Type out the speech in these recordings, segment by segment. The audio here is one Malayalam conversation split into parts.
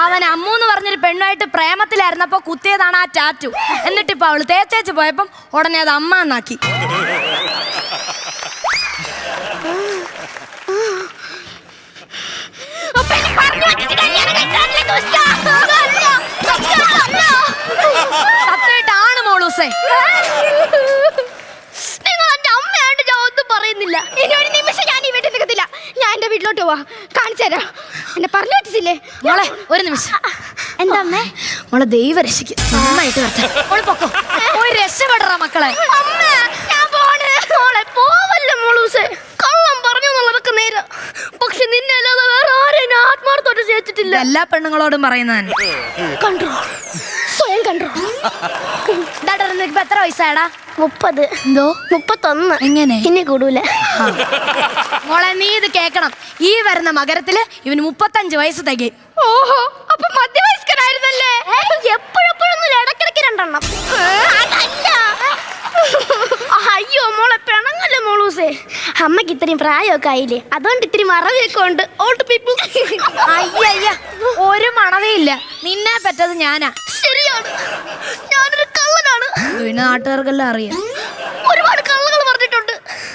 അവൻ അമ്മൂന്ന് പറഞ്ഞൊരു പെണ്ണുമായിട്ട് പ്രേമത്തിലായിരുന്നപ്പോ കുത്തിയതാണ് ആ ടാറ്റു. എന്നിട്ടിപ്പോ അവള് തേച്ചേച്ച് പോയപ്പം ഉടനെ അത് അമ്മ എന്നാക്കി. സത്യമായിട്ടാണ് മോളൂസേ. നിങ്ങൾ എന്റെ അമ്മയായിട്ട് ഞാൻ ഒന്നും പറയുന്നില്ല. ഇനി ഒരു നിമിഷം ഞാൻ ഈ വീട്ടിൽ നിൽക്കത്തില്ല. ഞാൻ എന്റെ വീട്ടിലോട്ട് പോവാ. കാണിച്ചു തരാം. എന്നെ പറഞ്ഞു പറ്റിച്ചില്ലേ മോളെ? ഒരു നിമിഷം. എന്താ അമ്മേ? മോളെ ദൈവ രക്ഷിക്കും. നന്നായിട്ട് വരട്ടെ. മോള് പൊക്കോ. പോയി രക്ഷപ്പെടറാ മക്കളെ. അമ്മേ ഞാൻ പോണേ. മോളെ പോവല്ലേ മോളൂസേ. കള്ളം പറഞ്ഞു എന്നുള്ളതൊക്കെ നേരം. പക്ഷെ നിന്നെ അല്ലാതെ വേറെ ആരെയും ഞാൻ ആത്മാർത്ഥമായിട്ട് സ്നേഹിച്ചിട്ടില്ല. എല്ലാ പെണ്ണുങ്ങളോടും പറയുന്നതാണ്. കണ്ടോ? സ്വയം കണ്ടോ? ഇപ്പൊ എത്ര വയസ്സായടാ? 30. എന്തോ? 31. എങ്ങനെ? ഇനി കൂടൂല. മോളെ നീ ഇത് കേക്കണം. ഈ വരുന്ന മകരത്തില് ഇവന് 35 വയസ്സ് തികയും. ഓഹോ, അപ്പൊ മധ്യവയസ്കനായിരുന്നല്ലേ? എപ്പോഴെപ്പോഴൊന്നും ഇടയ്ക്കിടയ്ക്ക് 2 എണ്ണം. അതല്ല. അയ്യോ മോളെ പിണങ്ങല്ലേ മോളൂസേ. അമ്മക്ക് ഇത്രയും പ്രായമൊക്കെ ആയില്ലേ, അതുകൊണ്ട് ഇത്തിരി മറവിയൊക്കെ ഉണ്ട്. Old people. അയ്യ ഒരു മണവയില്ല. നിന്നെ പറ്റത് ഞാനാ. ശരിയാണ്, ഞാനൊരു കള്ളനാണ്. പിന്നെ നാട്ടുകാർക്കെല്ലാം അറിയാം. ഒരുപാട് കള്ളങ്ങൾ പറഞ്ഞിട്ടുണ്ട്.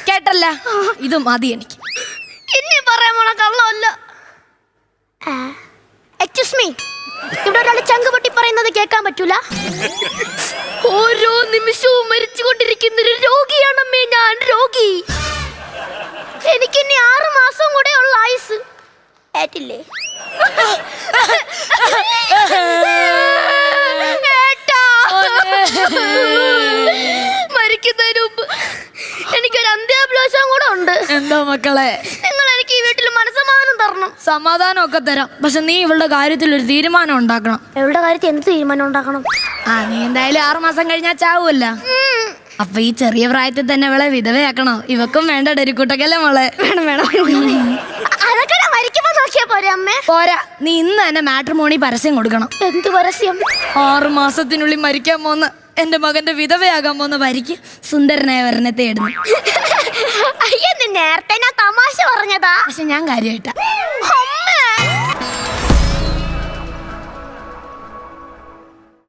കേട്ടല്ല, ഇത് മതി എനിക്ക്. ഇനി പറയാൻ മോളെ കള്ളമല്ല. എക്സ്ക്യൂസ് മീ, ഇവിടെ ഒരാൾ ചങ്ക് പൊട്ടി പറയുന്നത് കേൾക്കാൻ പറ്റൂല. ഓരോ നിമിഷവും മരിച്ചുകൊണ്ടിരിക്കുന്ന ഒരു രോഗിയാണമ്മേ ഞാൻ. രോഗി. എനിക്കിനി 6 മാസം കൂടെ ഉള്ള ആയുസ്. ഏറ്റില്ലേ? മരിക്കുന്നതിന് മുമ്പ് എനിക്കൊരു അന്ത്യാഭിലാഷം കൂടെ ഉണ്ട്. എന്താ മക്കളെ? നിങ്ങൾ എനിക്ക് ഈ വീട്ടിൽ മനസ്സമാധാനം തരണം. സമാധാനം ഒക്കെ തരാം, പക്ഷെ നീ ഇവളുടെ കാര്യത്തിൽ ഒരു തീരുമാനം ഉണ്ടാക്കണം. എവിടെ കാര്യത്തിൽ എന്ത് തീരുമാനം ഉണ്ടാക്കണം? നീ എന്തായാലും 6 മാസം കഴിഞ്ഞാൽ ചാവൂല്ല. അപ്പൊ ഈ ചെറിയ പ്രായത്തിൽ തന്നെ ഇവളെ വിധവയാക്കണോ? ഇവക്കും വേണ്ട ഡെരിക്കൂട്ടൊക്കെയല്ലേ മോളെ? വേണം. അതൊക്കെ മരിക്കുമ്പോ നോക്കിയാ പോരെ അമ്മേ? പോരാ, നീ ഇന്ന് തന്നെ മാട്രിമോണി പരസ്യം കൊടുക്കണം. എന്ത് പരസ്യം? 6 മാസത്തിനുള്ളിൽ മരിക്കാൻ പോന്ന എന്റെ മകന്റെ വിധവയാകാൻ പോന്ന വരിക്ക് സുന്ദരനായ വരനെ തേടുന്നു. അയ്യോ, നേരത്തെ ഞാൻ തമാശ പറഞ്ഞതാ. പക്ഷെ ഞാൻ കാര്യമായിട്ടാ.